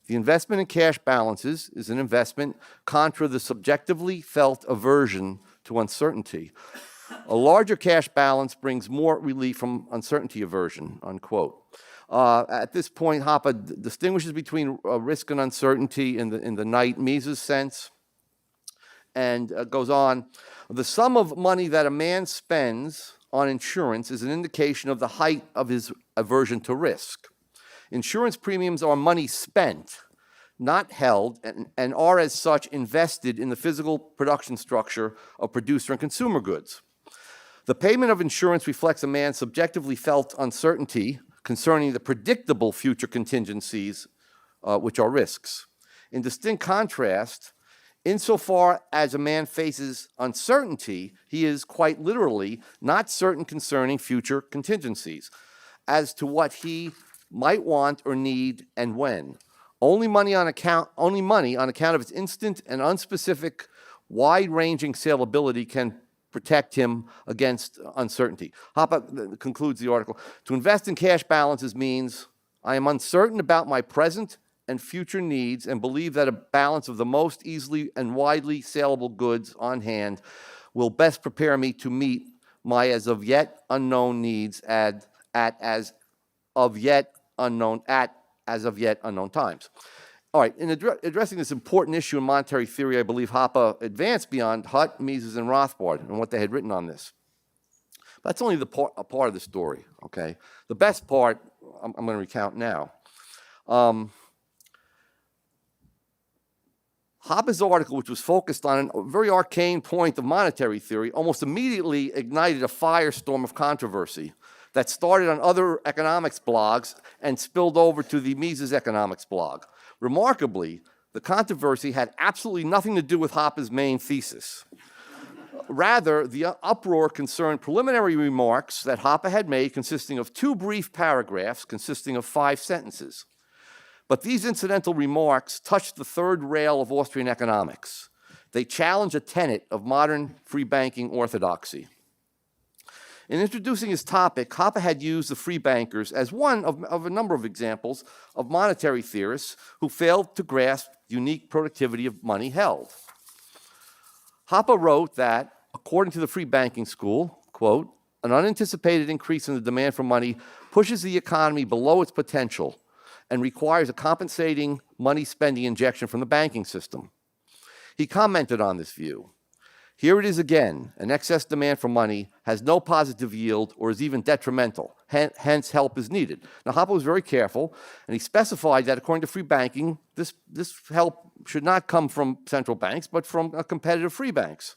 The investment in cash balances is an investment contra the subjectively felt aversion to uncertainty. A larger cash balance brings more relief from uncertainty aversion, unquote. At this point, Hoppe distinguishes between risk and uncertainty in the Knight Mises sense, and goes on, the sum of money that a man spends on insurance is an indication of the height of his aversion to risk. Insurance premiums are money spent, not held, and are as such invested in the physical production structure of producer and consumer goods. The payment of insurance reflects a man's subjectively felt uncertainty concerning the predictable future contingencies, which are risks. In distinct contrast, insofar as a man faces uncertainty, he is quite literally not certain concerning future contingencies as to what he might want or need and when. Only money on account of its instant and unspecific, wide-ranging salability can protect him against uncertainty. Hoppe concludes the article. To invest in cash balances means I am uncertain about my present and future needs and believe that a balance of the most easily and widely saleable goods on hand will best prepare me to meet my as of yet unknown needs at as of yet unknown times. All right, in addressing this important issue in monetary theory, I believe Hoppe advanced beyond Hutt, Mises, and Rothbard and what they had written on this. But that's only a part of the story, okay? The best part, I'm going to recount now. Hoppe's article, which was focused on a very arcane point of monetary theory, almost immediately ignited a firestorm of controversy that started on other economics blogs and spilled over to the Mises economics blog. Remarkably, the controversy had absolutely nothing to do with Hoppe's main thesis. Rather, the uproar concerned preliminary remarks that Hoppe had made consisting of 2 brief paragraphs consisting of 5 sentences. But these incidental remarks touched the third rail of Austrian economics. They challenge a tenet of modern free banking orthodoxy. In introducing his topic, Hoppe had used the free bankers as one of a number of examples of monetary theorists who failed to grasp the unique productivity of money held. Hoppe wrote that, according to the free banking school, quote, an unanticipated increase in the demand for money pushes the economy below its potential and requires a compensating money spending injection from the banking system. He commented on this view. Here it is again, an excess demand for money has no positive yield or is even detrimental, hence help is needed. Now, Hoppe was very careful, and he specified that according to free banking, this help should not come from central banks, but from competitive free banks.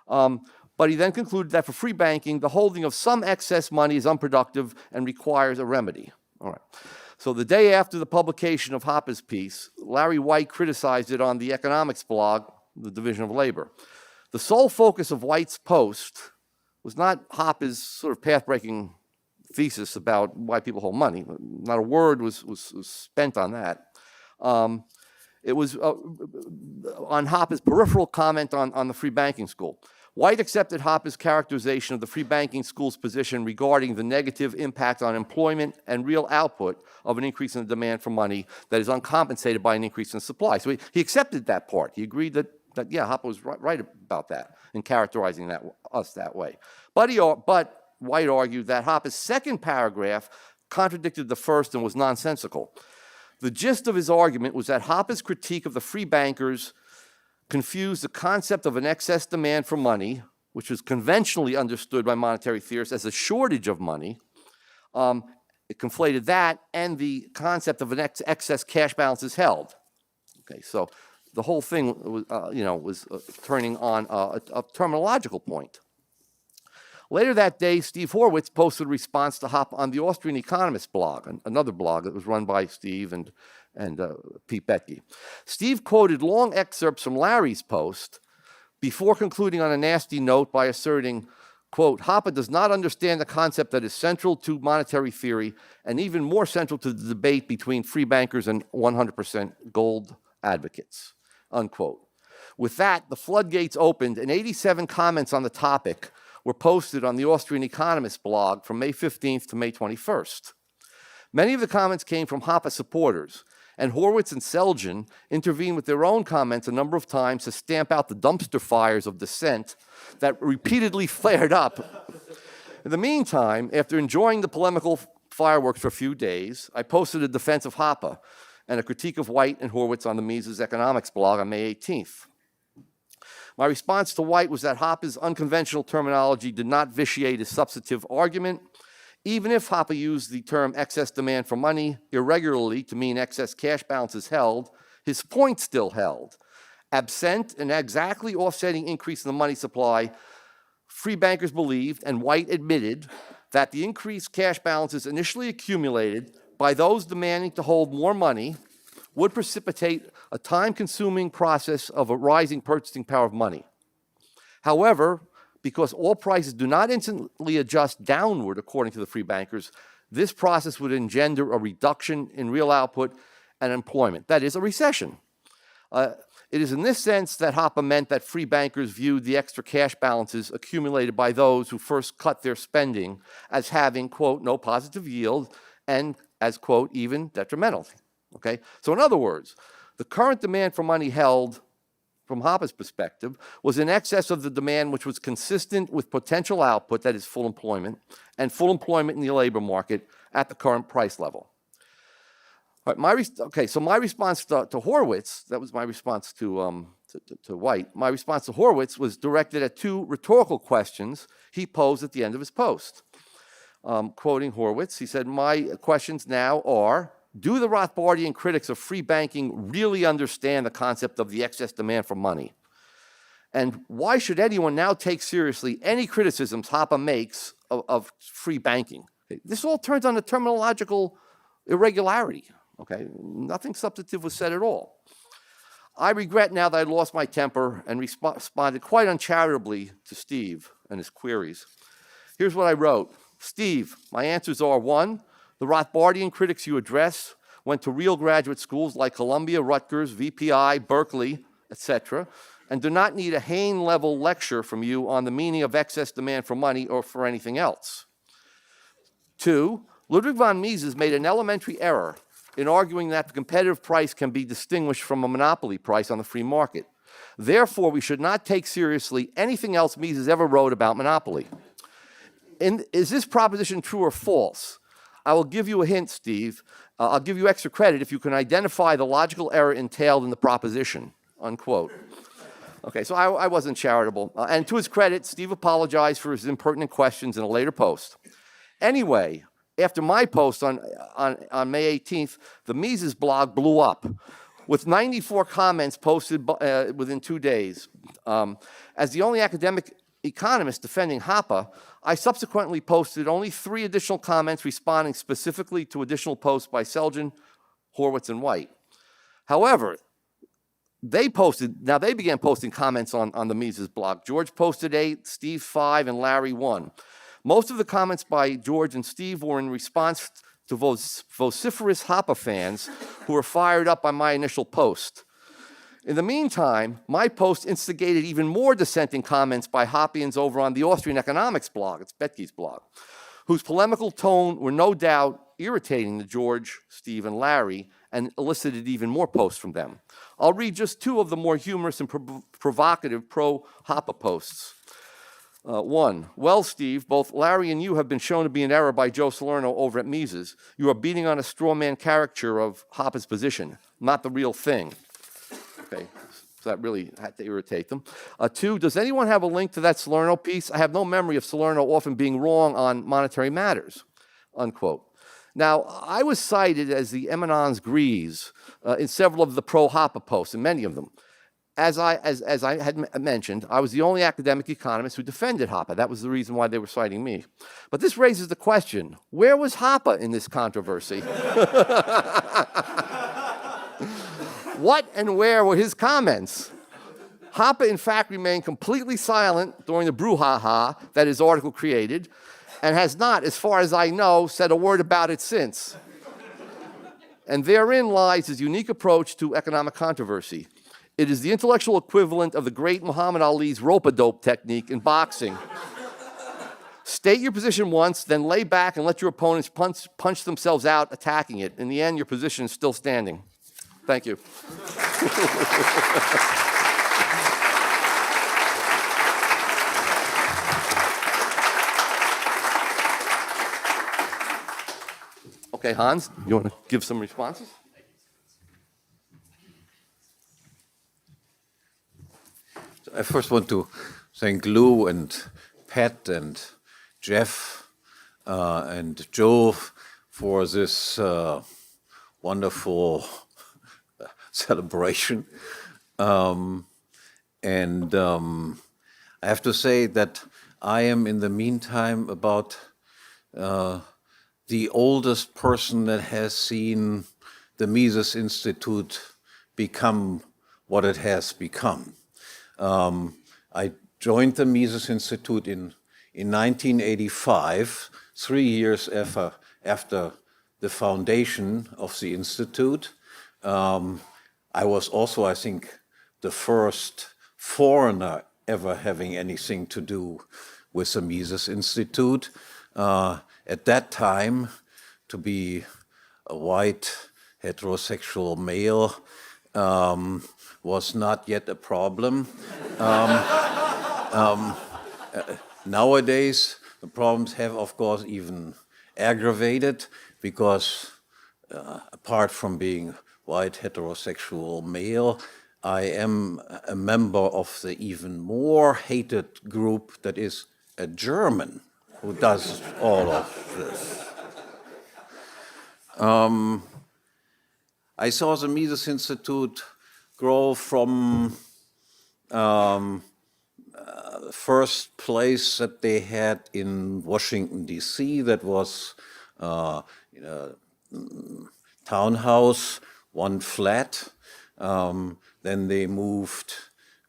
But he then concluded that for free banking, the holding of some excess money is unproductive and requires a remedy. All right. So the day after the publication of Hoppe's piece, Larry White criticized it on the economics blog, the Division of Labor. The sole focus of White's post was not Hoppe's sort of path-breaking thesis about why people hold money. Not a word was spent on that. It was on Hoppe's peripheral comment on the free banking school. White accepted Hoppe's characterization of the free banking school's position regarding the negative impact on employment and real output of an increase in the demand for money that is uncompensated by an increase in supply. So he accepted that part. He agreed that yeah, Hoppe was right about that in characterizing us that way. But White argued that Hoppe's second paragraph contradicted the first and was nonsensical. The gist of his argument was that Hoppe's critique of the free bankers confused the concept of an excess demand for money, which was conventionally understood by monetary theorists as a shortage of money. It conflated that and the concept of an excess cash balances held. Okay, so the whole thing was turning on a terminological point. Later that day, Steve Horwitz posted a response to Hoppe on the Austrian Economist blog, another blog that was run by Steve and Pete Betke. Steve quoted long excerpts from Larry's post before concluding on a nasty note by asserting, quote, Hoppe does not understand the concept that is central to monetary theory and even more central to the debate between free bankers and 100% gold advocates, unquote. With that, the floodgates opened and 87 comments on the topic were posted on the Austrian Economist blog from May 15th to May 21st. Many of the comments came from Hoppe supporters, and Horwitz and Selgin intervened with their own comments a number of times to stamp out the dumpster fires of dissent that repeatedly flared up. In the meantime, after enjoying the polemical fireworks for a few days, I posted a defense of Hoppe and a critique of White and Horwitz on the Mises Economics blog on May 18th. My response to White was that Hoppe's unconventional terminology did not vitiate his substantive argument. Even if Hoppe used the term excess demand for money irregularly to mean excess cash balances held, his point still held. Absent an exactly offsetting increase in the money supply, free bankers believed, and White admitted, that the increased cash balances initially accumulated by those demanding to hold more money would precipitate a time-consuming process of a rising purchasing power of money. However, because all prices do not instantly adjust downward according to the free bankers, this process would engender a reduction in real output and employment, that is, a recession. It is in this sense that Hoppe meant that free bankers viewed the extra cash balances accumulated by those who first cut their spending as having, quote, no positive yield and as, quote, even detrimental, okay? So in other words, the current demand for money held, from Hoppe's perspective, was in excess of the demand which was consistent with potential output, that is full employment, and full employment in the labor market at the current price level. All right, so my response to Horwitz, that was my response to White. My response to Horwitz was directed at two rhetorical questions he posed at the end of his post. Quoting Horwitz, he said, my questions now are, do the Rothbardian critics of free banking really understand the concept of the excess demand for money? And why should anyone now take seriously any criticisms Hoppe makes of free banking? Okay, this all turns on a terminological irregularity. Okay, nothing substantive was said at all. I regret now that I lost my temper and responded quite uncharitably to Steve and his queries. Here's what I wrote. Steve, my answers are, 1, the Rothbardian critics you address went to real graduate schools like Columbia, Rutgers, VPI, Berkeley, etc., and do not need a Hayne-level lecture from you on the meaning of excess demand for money or for anything else. 2, Ludwig von Mises made an elementary error in arguing that the competitive price can be distinguished from a monopoly price on the free market. Therefore, we should not take seriously anything else Mises ever wrote about monopoly. Is this proposition true or false? I will give you a hint, Steve. I'll give you extra credit if you can identify the logical error entailed in the proposition, unquote. Okay, so I wasn't charitable. And to his credit, Steve apologized for his impertinent questions in a later post. Anyway, after my post on May 18th, the Mises blog blew up with 94 comments posted within 2 days. As the only academic economist defending Hoppe, I subsequently posted only 3 additional comments responding specifically to additional posts by Selgin, Horwitz, and White. However, they began posting comments on the Mises blog. George posted 8, Steve 5, and Larry 1. Most of the comments by George and Steve were in response to vociferous Hoppe fans who were fired up by my initial post. In the meantime, my post instigated even more dissenting comments by Hoppians over on the Austrian economics blog, it's Betke's blog, whose polemical tone were no doubt irritating to George, Steve, and Larry, and elicited even more posts from them. I'll read just 2 of the more humorous and provocative pro-Hoppe posts. 1, well, Steve, both Larry and you have been shown to be in error by Joe Salerno over at Mises. You are beating on a straw man caricature of Hoppe's position, not the real thing. Okay, so that really had to irritate them. 2, does anyone have a link to that Salerno piece? I have no memory of Salerno often being wrong on monetary matters, unquote. Now, I was cited as the eminence grise in several of the pro-Hoppe posts, and many of them. As I had mentioned, I was the only academic economist who defended Hoppe. That was the reason why they were citing me. But this raises the question, where was Hoppe in this controversy? What and where were his comments? Hoppe, in fact, remained completely silent during the brouhaha that his article created, and has not, as far as I know, said a word about it since. And therein lies his unique approach to economic controversy. It is the intellectual equivalent of the great Muhammad Ali's rope-a-dope technique in boxing. State your position once, then lay back and let your opponents punch themselves out attacking it. In the end, your position is still standing. Thank you. Okay, Hans, you want to give some responses? I first want to thank Lou and Pat and Jeff and Joe for this wonderful celebration. I have to say that I am, in the meantime, about the oldest person that has seen the Mises Institute become what it has become. I joined the Mises Institute in 1985, 3 years after the foundation of the Institute. I was also, I think, the first foreigner ever having anything to do with the Mises Institute. At that time, to be a white heterosexual male was not yet a problem. Nowadays, the problems have, of course, even aggravated because apart from being white heterosexual male, I am a member of the even more hated group that is a German who does all of this. I saw the Mises Institute grow from first place that they had in Washington, D.C., that was in a townhouse, one flat. Then they moved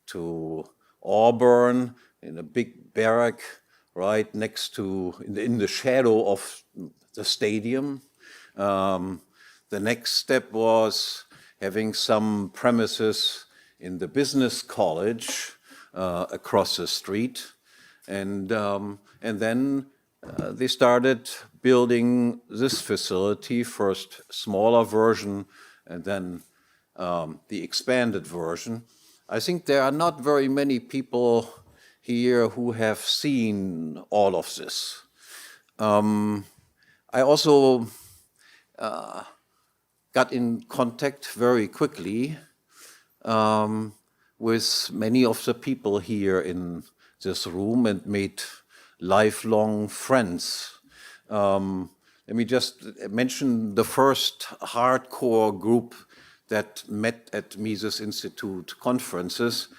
to Auburn in a big barrack right next to, in the shadow of the stadium. The next step was having some premises in the business college across the street. And then they started building this facility, first smaller version, and then the expanded version. I think there are not very many people here who have seen all of this. I also got in contact very quickly with many of the people here in this room and made lifelong friends. Let me just mention the first hardcore group that met at Mises Institute conferences.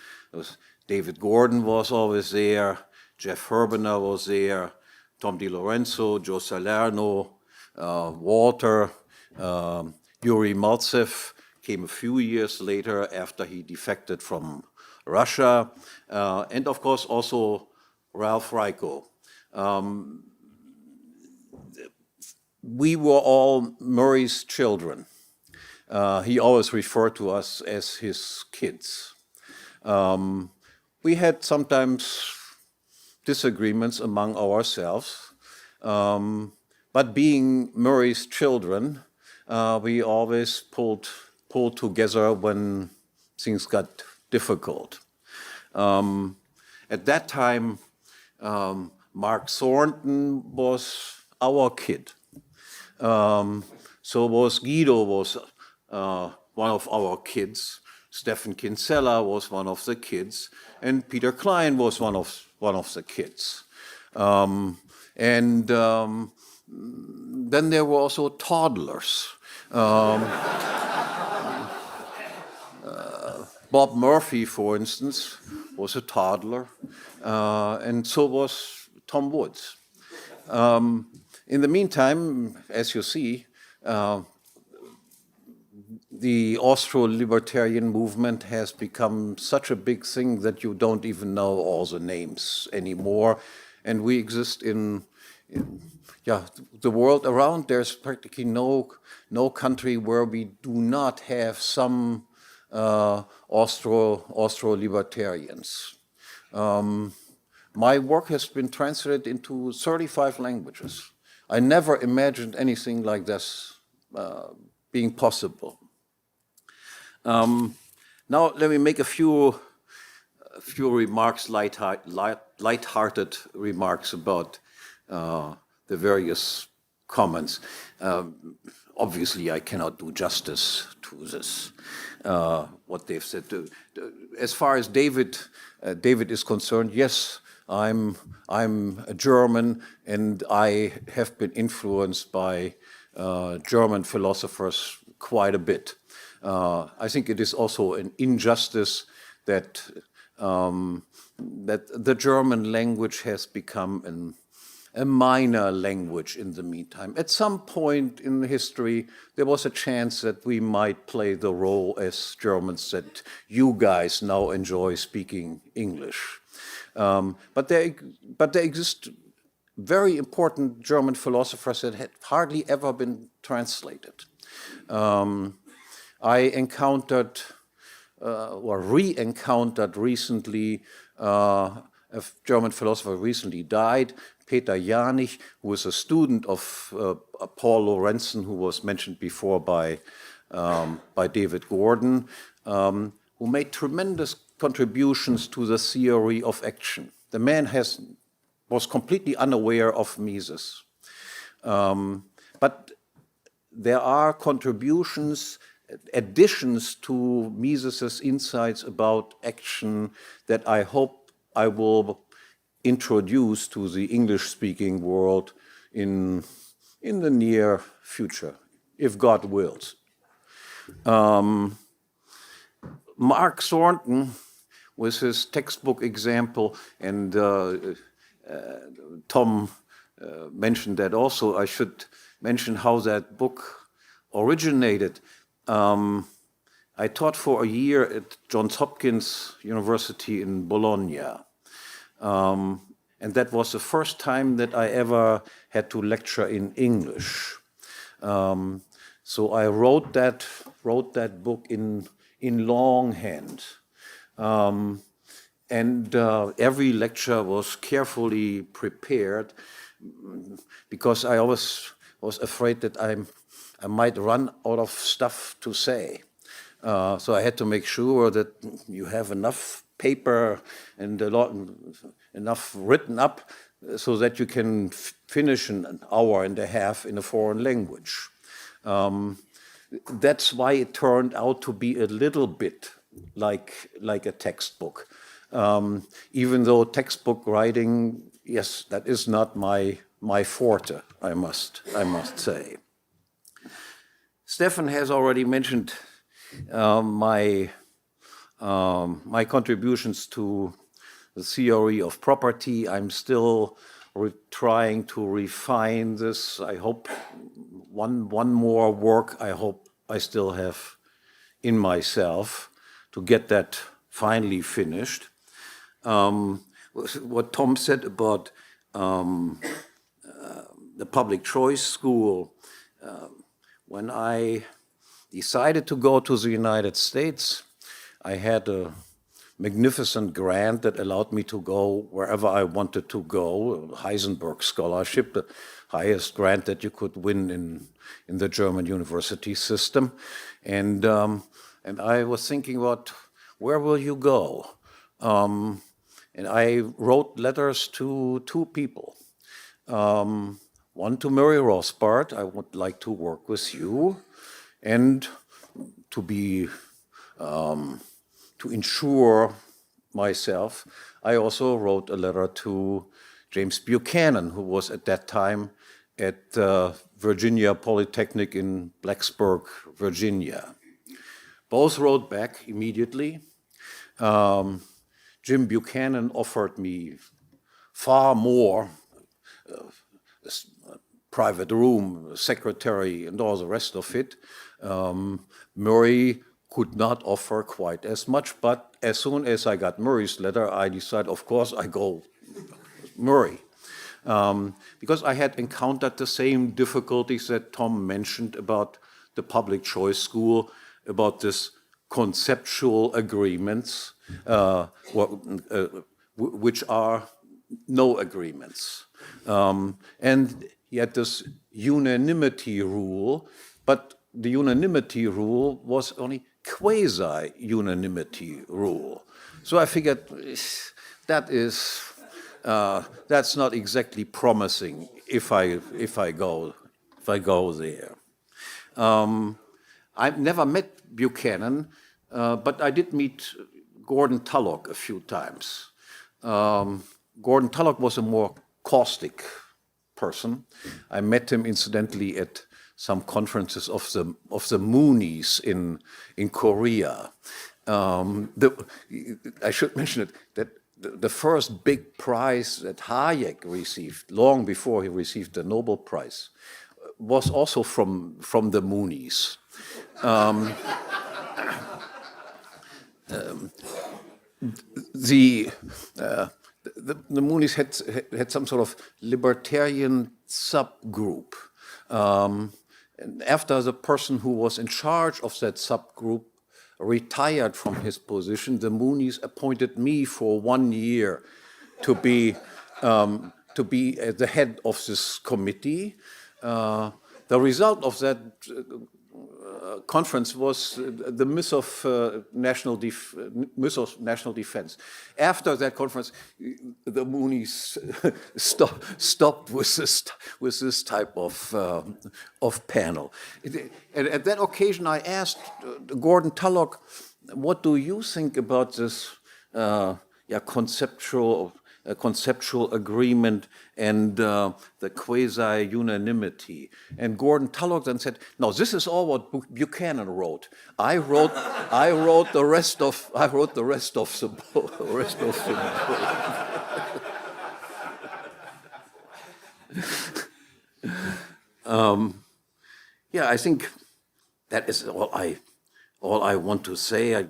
David Gordon was always there, Jeff Hermann was there, Tom DiLorenzo, Joe Salerno, Walter, Yuri Maltsev came a few years later after he defected from Russia, and of course also Ralph Ryko. We were all Murray's children. He always referred to us as his kids. We had sometimes disagreements among ourselves, but being Murray's children, we always pulled together when things got difficult. At that time, Mark Thornton was our kid. So was Guido was one of our kids. Stefan Kinsella was one of the kids, and Peter Klein was one of the kids. Then there were also toddlers. Bob Murphy, for instance, was a toddler, and so was Tom Woods. In the meantime, as you see, the Austro-libertarian movement has become such a big thing that you don't even know all the names anymore. And we exist in the world around. There's practically no country where we do not have some Austro-libertarians. My work has been translated into 35 languages. I never imagined anything like this being possible. Now let me make a few remarks, light-hearted remarks about the various comments. Obviously, I cannot do justice to this, what they've said. As far as David is concerned, yes, I'm a German, and I have been influenced by German philosophers quite a bit. I think it is also an injustice that the German language has become a minor language in the meantime. At some point in history, there was a chance that we might play the role as Germans that you guys now enjoy speaking English. But there exist very important German philosophers that had hardly ever been translated. I encountered or re-encountered recently a German philosopher recently died, Peter Janich, who was a student of Paul Lorenzen, who was mentioned before by David Gordon, who made tremendous contributions to the theory of action. The man was completely unaware of Mises. But there are contributions, additions to Mises's insights about action that I hope I will introduce to the English-speaking world in the near future, if God wills. Mark Thornton, with his textbook example, and Tom mentioned that also, I should mention how that book originated. I taught for a year at Johns Hopkins University in Bologna. And that was the first time that I ever had to lecture in English. So I wrote that book in longhand. And every lecture was carefully prepared because I always was afraid that I might run out of stuff to say. So I had to make sure that you have enough paper and enough written up so that you can finish an hour and a half in a foreign language. That's why it turned out to be a little bit like a textbook. Even though textbook writing, yes, that is not my forte, I must say. Stefan has already mentioned my contributions to the theory of property. I'm still trying to refine this. I hope one more work I hope I still have in myself to get that finally finished. What Tom said about the public choice school, when I decided to go to the United States, I had a magnificent grant that allowed me to go wherever I wanted to go, a Heisenberg Scholarship, the highest grant that you could win in the German university system. And I was thinking about, where will you go? And I wrote letters to two people. One to Murray Rothbard, I would like to work with you, and to be to ensure myself, I also wrote a letter to James Buchanan, who was at that time at Virginia Polytechnic in Blacksburg, Virginia. Both wrote back immediately. Jim Buchanan offered me far more, a private room, a secretary, and all the rest of it. Murray could not offer quite as much, but as soon as I got Murray's letter, I decided, of course, I go Murray. Because I had encountered the same difficulties that Tom mentioned about the public choice school, about this conceptual agreements, which are no agreements. And yet this unanimity rule, but the unanimity rule was only quasi-unanimity rule. So I figured that's not exactly promising if I go if I go there. I've never met Buchanan, but I did meet Gordon Tullock a few times. Gordon Tullock was a more caustic person. I met him incidentally at some conferences of the Moonies in Korea. I should mention it, that the first big prize that Hayek received, long before he received the Nobel Prize, was also from the Moonies. The Moonies had some sort of libertarian subgroup. And after the person who was in charge of that subgroup retired from his position, the Moonies appointed me for 1 year to be at the head of this committee. The result of that conference was the myth of national defense. After that conference, the Moonies stopped with this type of panel. And at that occasion, I asked Gordon Tullock, "What do you think about this conceptual agreement and the quasi-unanimity?" And Gordon Tullock then said, "No, this is all what Buchanan wrote. I wrote the rest of the book." Yeah, I think that is all I want to say.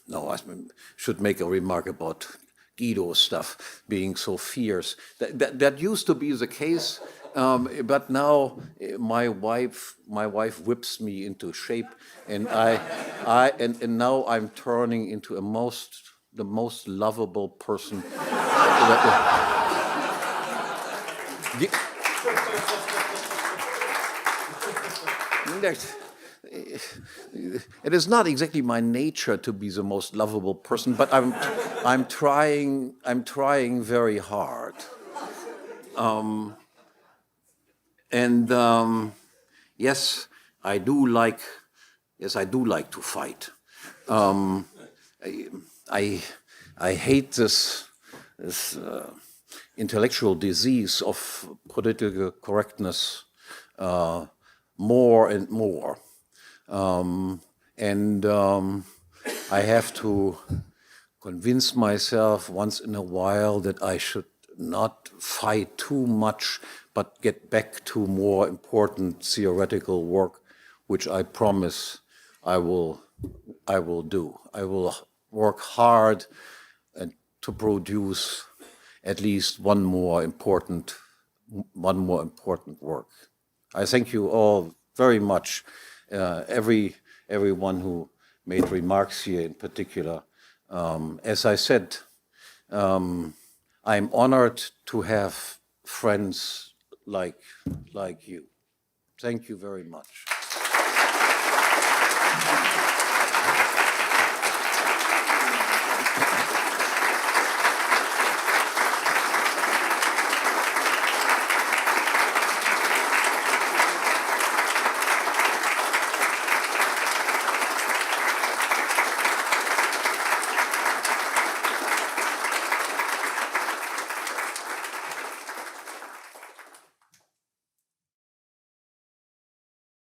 No, I should make a remark about Guido's stuff being so fierce. That used to be the case, but now my wife whips me into shape, and and now I'm turning into the most lovable person. It is not exactly my nature to be the most lovable person, but I'm trying very hard. Yes, I do like to fight. I hate this intellectual disease of political correctness more and more. I have to convince myself once in a while that I should not fight too much, but get back to more important theoretical work, which I promise I will do. I will work hard to produce at least one more important work. I thank you all very much. Everyone who made remarks here in particular. As I said, I'm honored to have friends like you. Thank you very much.